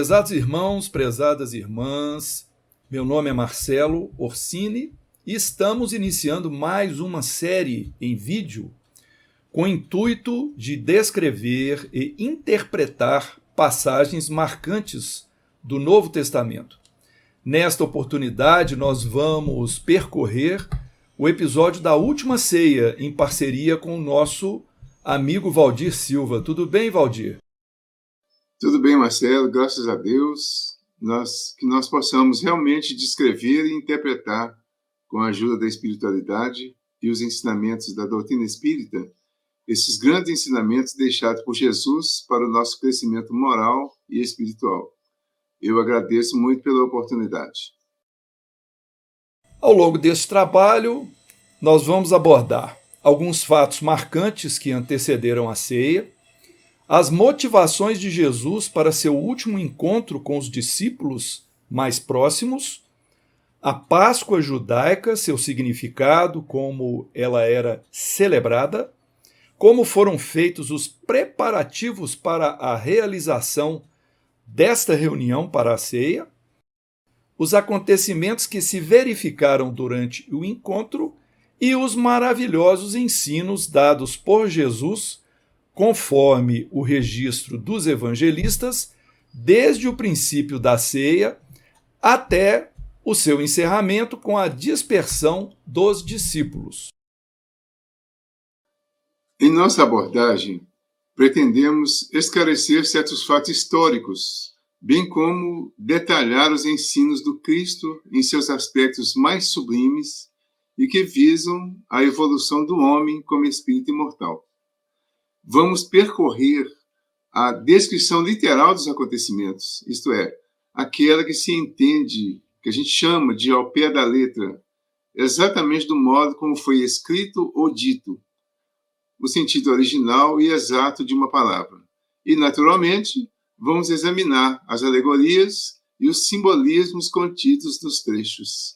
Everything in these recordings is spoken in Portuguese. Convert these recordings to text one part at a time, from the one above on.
Prezados irmãos, prezadas irmãs, meu nome é Marcelo Orsini e estamos iniciando mais uma série em vídeo com o intuito de descrever e interpretar passagens marcantes do Novo Testamento. Nesta oportunidade, nós vamos percorrer o episódio da Última Ceia em parceria com o nosso amigo Valdir Silva. Tudo bem, Valdir? Tudo bem, Marcelo, graças a Deus, que nós possamos realmente descrever e interpretar, com a ajuda da espiritualidade e os ensinamentos da doutrina espírita, esses grandes ensinamentos deixados por Jesus para o nosso crescimento moral e espiritual. Eu agradeço muito pela oportunidade. Ao longo desse trabalho, nós vamos abordar alguns fatos marcantes que antecederam a ceia, as motivações de Jesus para seu último encontro com os discípulos mais próximos, a Páscoa judaica, seu significado, como ela era celebrada, como foram feitos os preparativos para a realização desta reunião para a ceia, os acontecimentos que se verificaram durante o encontro e os maravilhosos ensinos dados por Jesus, conforme o registro dos evangelistas, desde o princípio da ceia até o seu encerramento com a dispersão dos discípulos. Em nossa abordagem, pretendemos esclarecer certos fatos históricos, bem como detalhar os ensinos do Cristo em seus aspectos mais sublimes e que visam a evolução do homem como espírito imortal. Vamos percorrer a descrição literal dos acontecimentos, isto é, aquela que se entende, que a gente chama de ao pé da letra, exatamente do modo como foi escrito ou dito, o sentido original e exato de uma palavra. E, naturalmente, vamos examinar as alegorias e os simbolismos contidos nos trechos.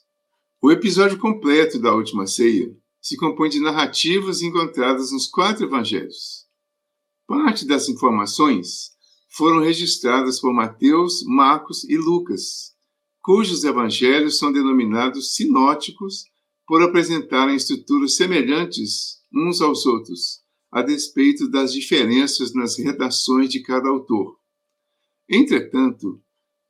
O episódio completo da Última Ceia se compõe de narrativas encontradas nos 4 evangelhos. Parte das informações foram registradas por Mateus, Marcos e Lucas, cujos evangelhos são denominados sinóticos por apresentarem estruturas semelhantes uns aos outros, a despeito das diferenças nas redações de cada autor. Entretanto,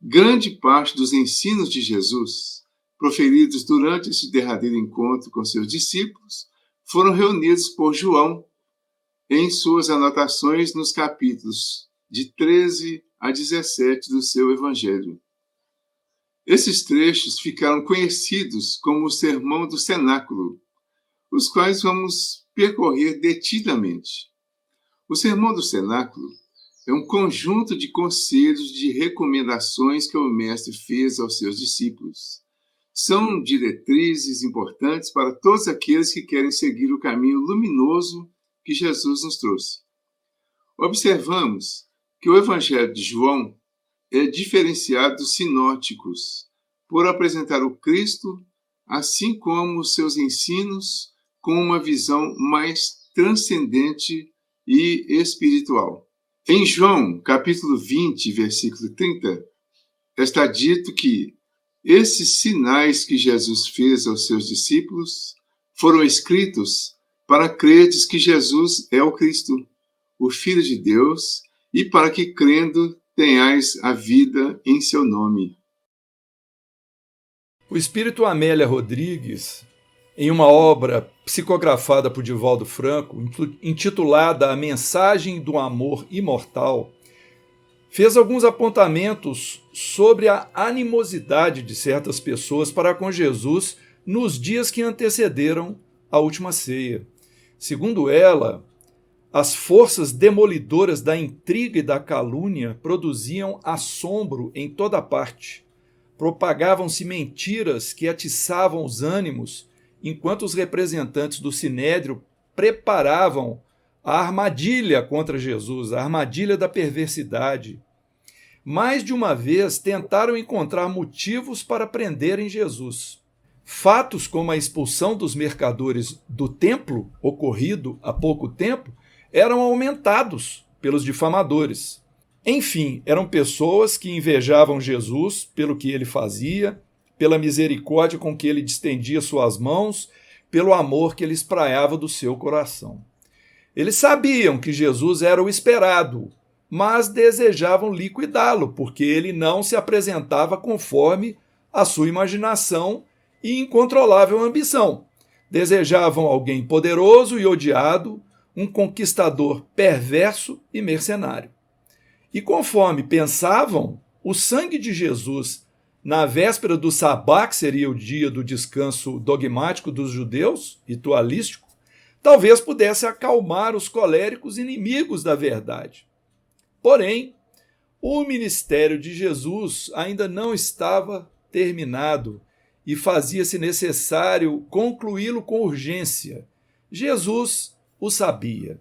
grande parte dos ensinos de Jesus, proferidos durante esse derradeiro encontro com seus discípulos, foram reunidos por João em suas anotações nos capítulos de 13 a 17 do seu Evangelho. Esses trechos ficaram conhecidos como o Sermão do Cenáculo, os quais vamos percorrer detidamente. O Sermão do Cenáculo é um conjunto de conselhos, de recomendações que o Mestre fez aos seus discípulos. São diretrizes importantes para todos aqueles que querem seguir o caminho luminoso que Jesus nos trouxe. Observamos que o Evangelho de João é diferenciado dos sinóticos por apresentar o Cristo, assim como os seus ensinos, com uma visão mais transcendente e espiritual. Em João, capítulo 20, versículo 30, está dito que esses sinais que Jesus fez aos seus discípulos foram escritos para credes que Jesus é o Cristo, o Filho de Deus, e para que, crendo, tenhais a vida em seu nome. O espírito Amélia Rodrigues, em uma obra psicografada por Divaldo Franco, intitulada A Mensagem do Amor Imortal, fez alguns apontamentos sobre a animosidade de certas pessoas para com Jesus nos dias que antecederam a Última Ceia. Segundo ela, as forças demolidoras da intriga e da calúnia produziam assombro em toda parte. Propagavam-se mentiras que atiçavam os ânimos, enquanto os representantes do Sinédrio preparavam a armadilha contra Jesus, a armadilha da perversidade. Mais de uma vez tentaram encontrar motivos para prenderem Jesus. Fatos como a expulsão dos mercadores do templo, ocorrido há pouco tempo, eram aumentados pelos difamadores. Enfim, eram pessoas que invejavam Jesus pelo que ele fazia, pela misericórdia com que ele distendia suas mãos, pelo amor que ele espraiava do seu coração. Eles sabiam que Jesus era o esperado, mas desejavam liquidá-lo, porque ele não se apresentava conforme a sua imaginação e incontrolável ambição. Desejavam alguém poderoso e odiado, um conquistador perverso e mercenário. E conforme pensavam, o sangue de Jesus, na véspera do Sabá, que seria o dia do descanso dogmático dos judeus, ritualístico, talvez pudesse acalmar os coléricos inimigos da verdade. Porém, o ministério de Jesus ainda não estava terminado e fazia-se necessário concluí-lo com urgência. Jesus o sabia.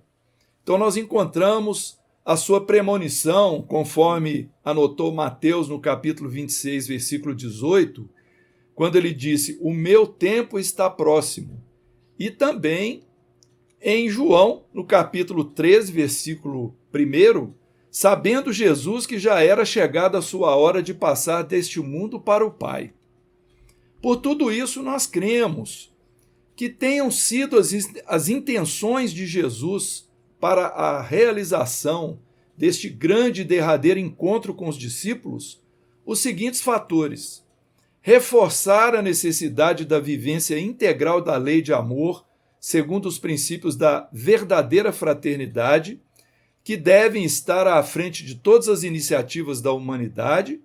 Então nós encontramos a sua premonição, conforme anotou Mateus no capítulo 26, versículo 18, quando ele disse: "O meu tempo está próximo". E também em João, no capítulo 13, versículo 1, sabendo Jesus que já era chegada a sua hora de passar deste mundo para o Pai. Por tudo isso, nós cremos que tenham sido as intenções de Jesus para a realização deste grande e derradeiro encontro com os discípulos os seguintes fatores: reforçar a necessidade da vivência integral da lei de amor, segundo os princípios da verdadeira fraternidade, que devem estar à frente de todas as iniciativas da humanidade,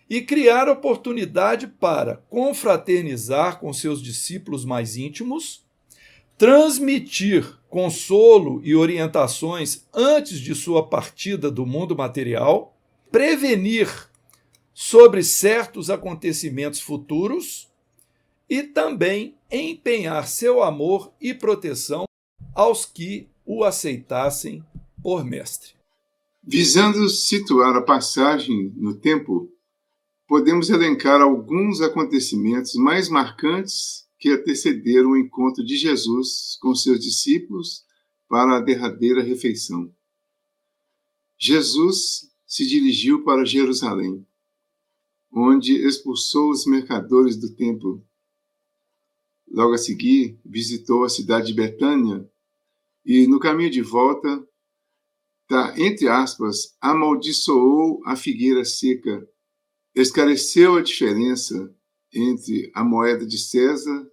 e criar oportunidade para confraternizar com seus discípulos mais íntimos, transmitir consolo e orientações antes de sua partida do mundo material, prevenir sobre certos acontecimentos futuros e também empenhar seu amor e proteção aos que o aceitassem por mestre. Visando situar a passagem no tempo, podemos elencar alguns acontecimentos mais marcantes que antecederam o encontro de Jesus com seus discípulos para a derradeira refeição. Jesus se dirigiu para Jerusalém, onde expulsou os mercadores do templo. Logo a seguir, visitou a cidade de Betânia e, no caminho de volta, entre aspas, amaldiçoou a figueira seca, esclareceu a diferença entre a moeda de César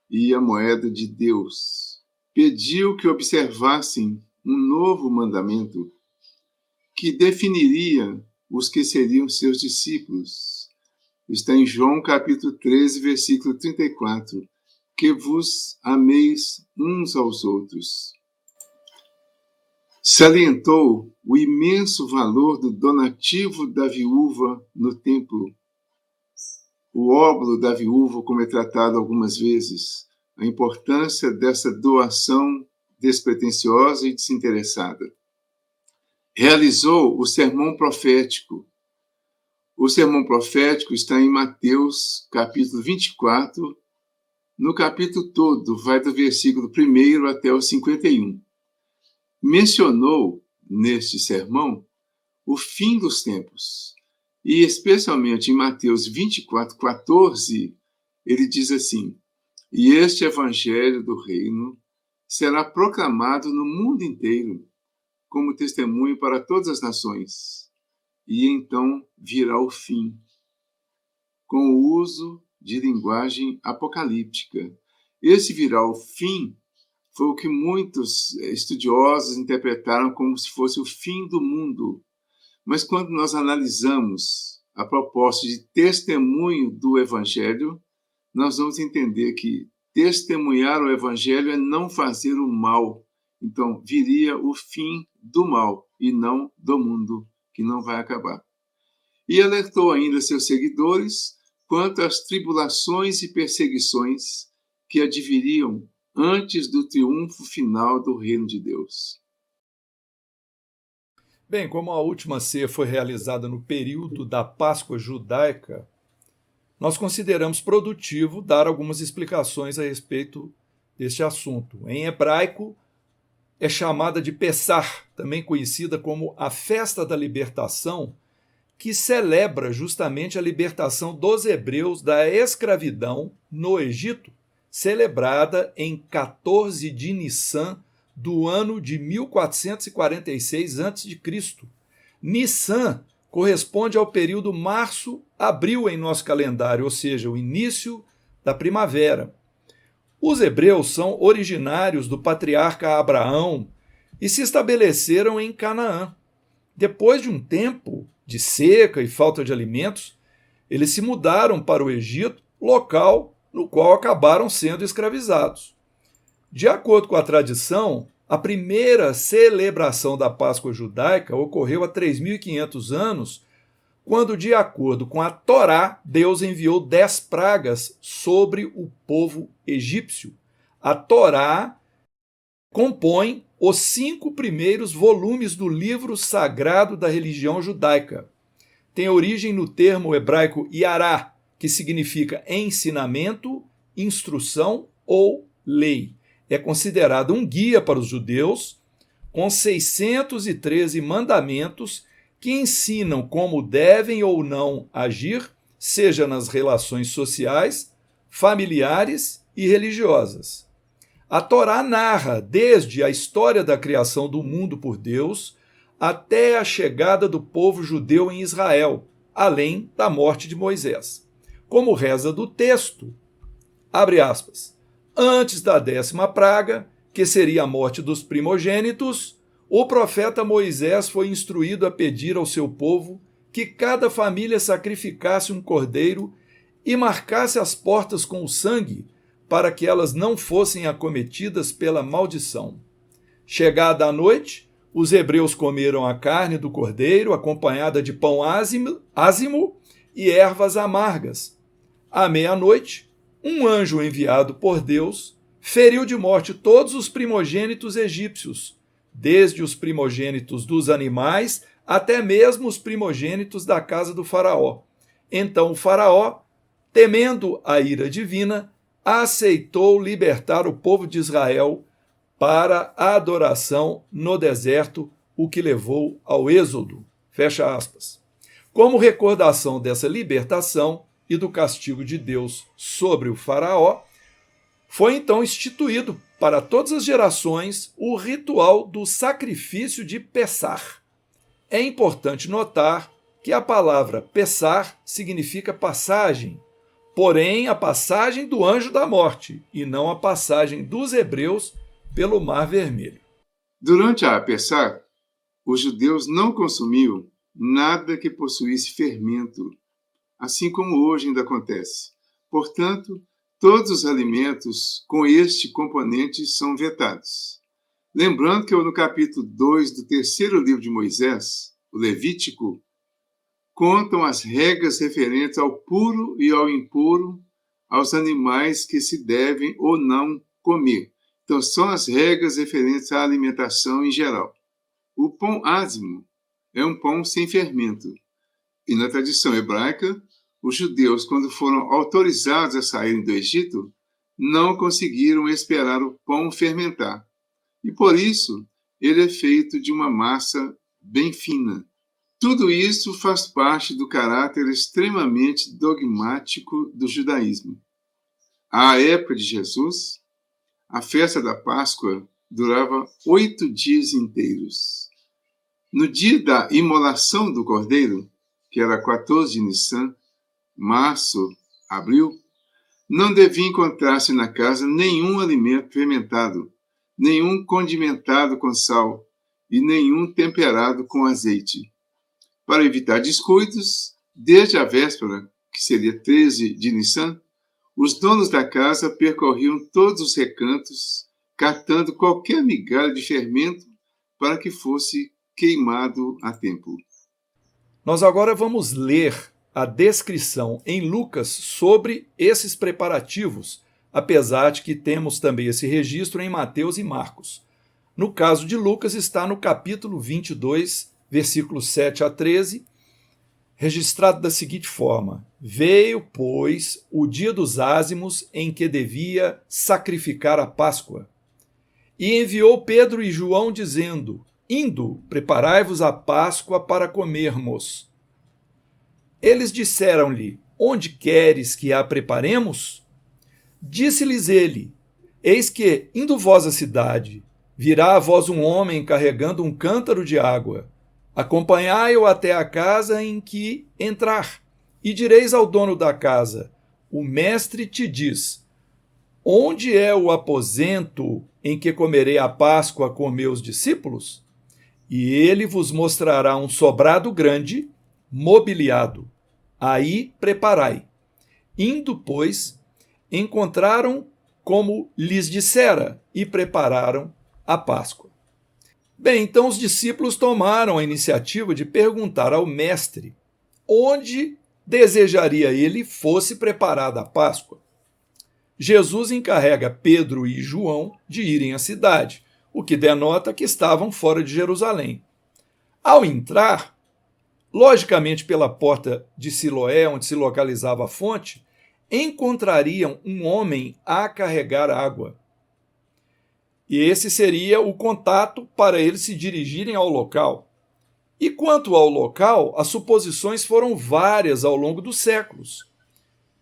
e a moeda de Deus. Pediu que observassem um novo mandamento que definiria os que seriam seus discípulos. Está em João capítulo 13, versículo 34. Que vos ameis uns aos outros. Salientou o imenso valor do donativo da viúva no templo. O óbolo da viúva, como é tratado algumas vezes, a importância dessa doação despretensiosa e desinteressada. Realizou o sermão profético. O sermão profético está em Mateus, capítulo 24, no capítulo todo, vai do versículo 1 até o 51. Mencionou, neste sermão, o fim dos tempos. E, especialmente em Mateus 24, 14, ele diz assim: "E este evangelho do reino será proclamado no mundo inteiro, como testemunho para todas as nações. E então virá o fim", com o uso de linguagem apocalíptica. Esse virá o fim foi o que muitos estudiosos interpretaram como se fosse o fim do mundo. Mas quando nós analisamos a proposta de testemunho do Evangelho, nós vamos entender que testemunhar o Evangelho é não fazer o mal. Então, viria o fim do mal e não do mundo, que não vai acabar. E alertou ainda seus seguidores quanto às tribulações e perseguições que adviriam antes do triunfo final do reino de Deus. Bem, como a última ceia foi realizada no período da Páscoa judaica, nós consideramos produtivo dar algumas explicações a respeito deste assunto. Em hebraico, é chamada de Pessar, também conhecida como a Festa da Libertação, que celebra justamente a libertação dos hebreus da escravidão no Egito, celebrada em 14 de Nissan do ano de 1446 a.C. Nissan corresponde ao período março-abril em nosso calendário, ou seja, o início da primavera. Os hebreus são originários do patriarca Abraão e se estabeleceram em Canaã. Depois de um tempo de seca e falta de alimentos, eles se mudaram para o Egito, local no qual acabaram sendo escravizados. De acordo com a tradição, a primeira celebração da Páscoa judaica ocorreu há 3.500 anos, quando, de acordo com a Torá, Deus enviou 10 pragas sobre o povo egípcio. A Torá compõe os 5 primeiros volumes do livro sagrado da religião judaica. Tem origem no termo hebraico yará, que significa ensinamento, instrução ou lei. É considerado um guia para os judeus, com 613 mandamentos que ensinam como devem ou não agir, seja nas relações sociais, familiares e religiosas. A Torá narra desde a história da criação do mundo por Deus até a chegada do povo judeu em Israel, além da morte de Moisés. Como reza do texto, abre aspas, antes da 10ª praga, que seria a morte dos primogênitos, o profeta Moisés foi instruído a pedir ao seu povo que cada família sacrificasse um cordeiro e marcasse as portas com o sangue, para que elas não fossem acometidas pela maldição. Chegada a noite, os hebreus comeram a carne do cordeiro, acompanhada de pão ázimo e ervas amargas. À meia-noite, um anjo enviado por Deus feriu de morte todos os primogênitos egípcios, desde os primogênitos dos animais até mesmo os primogênitos da casa do faraó. Então o faraó, temendo a ira divina, aceitou libertar o povo de Israel para a adoração no deserto, o que levou ao êxodo. Fecha aspas. Como recordação dessa libertação e do castigo de Deus sobre o faraó, foi então instituído para todas as gerações o ritual do sacrifício de Pessar. É importante notar que a palavra Pessar significa passagem, porém a passagem do anjo da morte e não a passagem dos hebreus pelo Mar Vermelho. Durante a Pessar, os judeus não consumiam nada que possuísse fermento, assim como hoje ainda acontece. Portanto, todos os alimentos com este componente são vetados. Lembrando que no capítulo 2 do 3º livro de Moisés, o Levítico, contam as regras referentes ao puro e ao impuro, aos animais que se devem ou não comer. Então, são as regras referentes à alimentação em geral. O pão ázimo é um pão sem fermento. E na tradição hebraica, os judeus, quando foram autorizados a saírem do Egito, não conseguiram esperar o pão fermentar. E por isso, ele é feito de uma massa bem fina. Tudo isso faz parte do caráter extremamente dogmático do judaísmo. À época de Jesus, a festa da Páscoa durava 8 dias inteiros. No dia da imolação do cordeiro, que era 14 de Nissan, março, abril, não devia encontrar-se na casa nenhum alimento fermentado, nenhum condimentado com sal e nenhum temperado com azeite. Para evitar descuidos, desde a véspera, que seria 13 de Nissan, os donos da casa percorriam todos os recantos, catando qualquer migalha de fermento para que fosse queimado a tempo. Nós agora vamos ler a descrição em Lucas sobre esses preparativos, apesar de que temos também esse registro em Mateus e Marcos. No caso de Lucas, está no capítulo 22, versículos 7 a 13, registrado da seguinte forma: Veio, pois, o dia dos ázimos em que devia sacrificar a Páscoa. E enviou Pedro e João, dizendo: Indo, preparai-vos a Páscoa para comermos. Eles disseram-lhe: Onde queres que a preparemos? Disse-lhes ele: Eis que, indo vós à cidade, virá a vós um homem carregando um cântaro de água. Acompanhai-o até a casa em que entrar, e direis ao dono da casa: O mestre te diz: Onde é o aposento em que comerei a Páscoa com meus discípulos? E ele vos mostrará um sobrado grande, mobiliado. Aí preparai. Indo, pois, encontraram como lhes dissera e prepararam a Páscoa. Bem, então os discípulos tomaram a iniciativa de perguntar ao mestre onde desejaria ele fosse preparada a Páscoa. Jesus encarrega Pedro e João de irem à cidade, o que denota que estavam fora de Jerusalém. Ao entrar, logicamente pela porta de Siloé, onde se localizava a fonte, encontrariam um homem a carregar água. E esse seria o contato para eles se dirigirem ao local. E quanto ao local, as suposições foram várias ao longo dos séculos.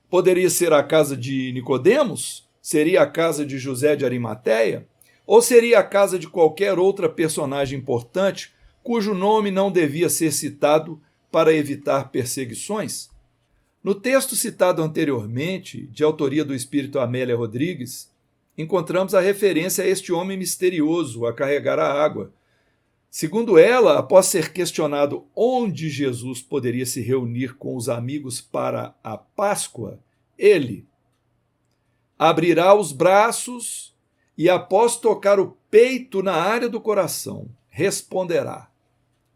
Poderia ser a casa de Nicodemos? Seria a casa de José de Arimateia? Ou seria a casa de qualquer outra personagem importante cujo nome não devia ser citado para evitar perseguições? No texto citado anteriormente, de autoria do espírito Amélia Rodrigues, encontramos a referência a este homem misterioso a carregar a água. Segundo ela, após ser questionado onde Jesus poderia se reunir com os amigos para a Páscoa, ele abrirá os braços e, após tocar o peito na área do coração, responderá: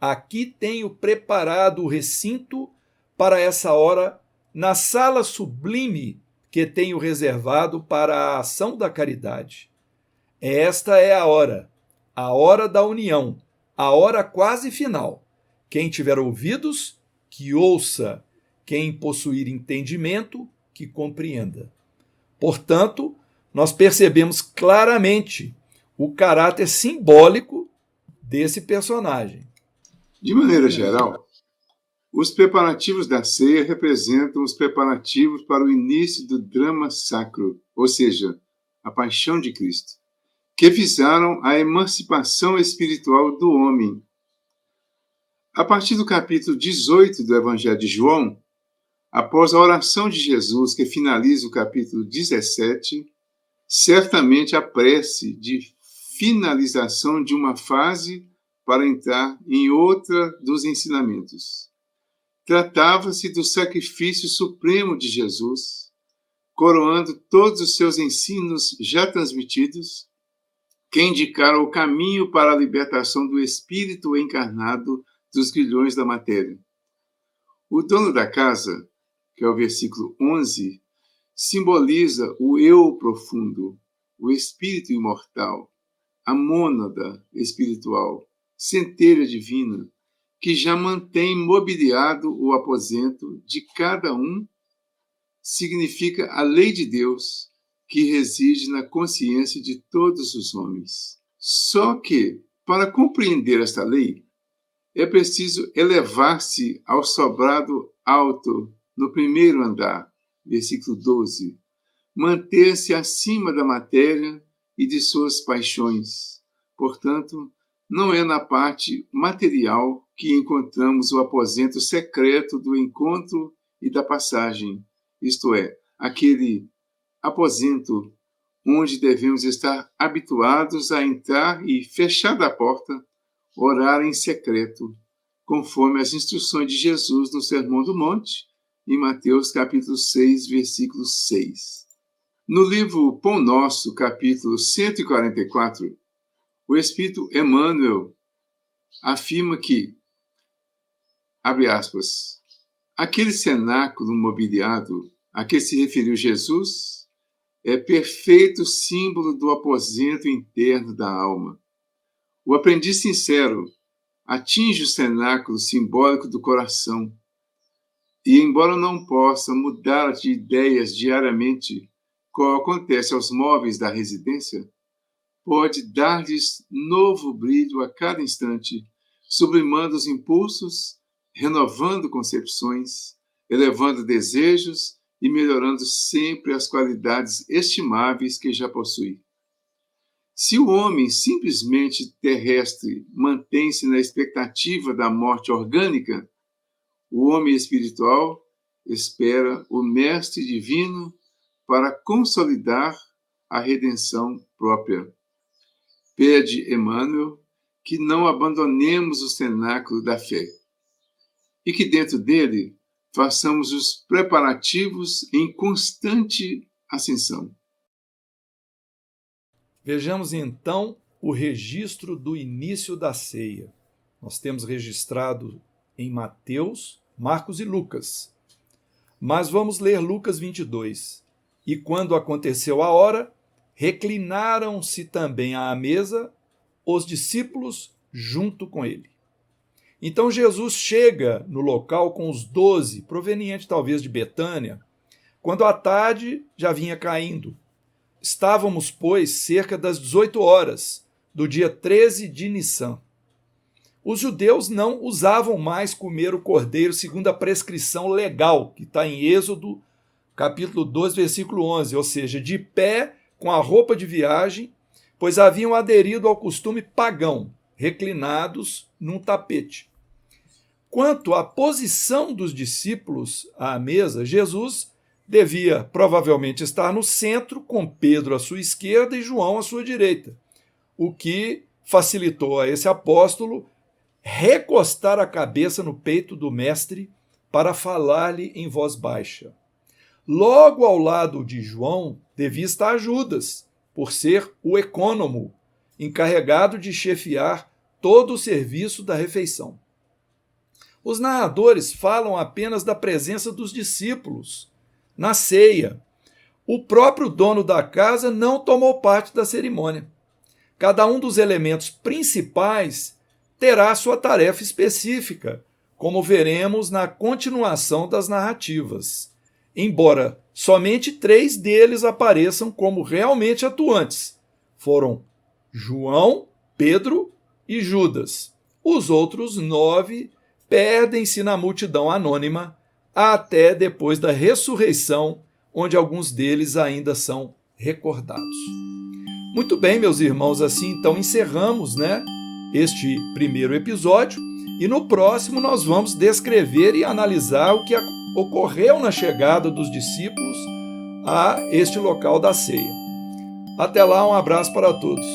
Aqui tenho preparado o recinto para essa hora, na sala sublime que tenho reservado para a ação da caridade. Esta é a hora da união, a hora quase final. Quem tiver ouvidos, que ouça. Quem possuir entendimento, que compreenda. Portanto, nós percebemos claramente o caráter simbólico desse personagem. De maneira geral, os preparativos da ceia representam os preparativos para o início do drama sacro, ou seja, a paixão de Cristo, que visaram a emancipação espiritual do homem. A partir do capítulo 18 do Evangelho de João, após a oração de Jesus, que finaliza o capítulo 17, certamente a prece de finalização de uma fase para entrar em outra dos ensinamentos. Tratava-se do sacrifício supremo de Jesus, coroando todos os seus ensinos já transmitidos, que indicaram o caminho para a libertação do espírito encarnado dos grilhões da matéria. O dono da casa, que é o versículo 11, simboliza o eu profundo, o espírito imortal, a mônada espiritual, centelha divina, que já mantém mobiliado o aposento de cada um, significa a lei de Deus que reside na consciência de todos os homens. Só que, para compreender esta lei, é preciso elevar-se ao sobrado alto no primeiro andar, versículo 12, manter-se acima da matéria e de suas paixões. Portanto, não é na parte material que encontramos o aposento secreto do encontro e da passagem, isto é, aquele aposento onde devemos estar habituados a entrar e, fechada a porta, orar em secreto, conforme as instruções de Jesus no Sermão do Monte, em Mateus capítulo 6, versículo 6. No livro Pão Nosso, capítulo 144, o Espírito Emmanuel afirma que, abre aspas, aquele cenáculo mobiliado a que se referiu Jesus é perfeito símbolo do aposento interno da alma. O aprendiz sincero atinge o cenáculo simbólico do coração e, embora não possa mudar de ideias diariamente, como acontece aos móveis da residência, pode dar-lhes novo brilho a cada instante, sublimando os impulsos, renovando concepções, elevando desejos e melhorando sempre as qualidades estimáveis que já possui. Se o homem simplesmente terrestre mantém-se na expectativa da morte orgânica, o homem espiritual espera o Mestre Divino para consolidar a redenção própria. Pede Emmanuel que não abandonemos o cenáculo da fé e que dentro dele façamos os preparativos em constante ascensão. Vejamos então o registro do início da ceia. Nós temos registrado em Mateus, Marcos e Lucas. Mas vamos ler Lucas 22. E quando aconteceu a hora, reclinaram-se também à mesa os discípulos junto com ele. Então Jesus chega no local com os 12, proveniente talvez de Betânia, quando a tarde já vinha caindo. Estávamos, pois, cerca das 18 horas do dia 13 de Nissan. Os judeus não usavam mais comer o cordeiro segundo a prescrição legal, que está em Êxodo, capítulo 2, versículo 11, ou seja, de pé, com a roupa de viagem, pois haviam aderido ao costume pagão, reclinados num tapete. Quanto à posição dos discípulos à mesa, Jesus devia provavelmente estar no centro, com Pedro à sua esquerda e João à sua direita, o que facilitou a esse apóstolo recostar a cabeça no peito do mestre para falar-lhe em voz baixa. Logo ao lado de João devia estar Judas, por ser o ecônomo, encarregado de chefiar todo o serviço da refeição. Os narradores falam apenas da presença dos discípulos na ceia. O próprio dono da casa não tomou parte da cerimônia. Cada um dos elementos principais terá sua tarefa específica, como veremos na continuação das narrativas, embora somente 3 deles apareçam como realmente atuantes. Foram João, Pedro e Judas. Os outros 9 perdem-se na multidão anônima até depois da ressurreição, onde alguns deles ainda são recordados. Muito bem, meus irmãos, assim então encerramos, este primeiro episódio, e no próximo nós vamos descrever e analisar o que ocorreu na chegada dos discípulos a este local da ceia. Até lá, um abraço para todos.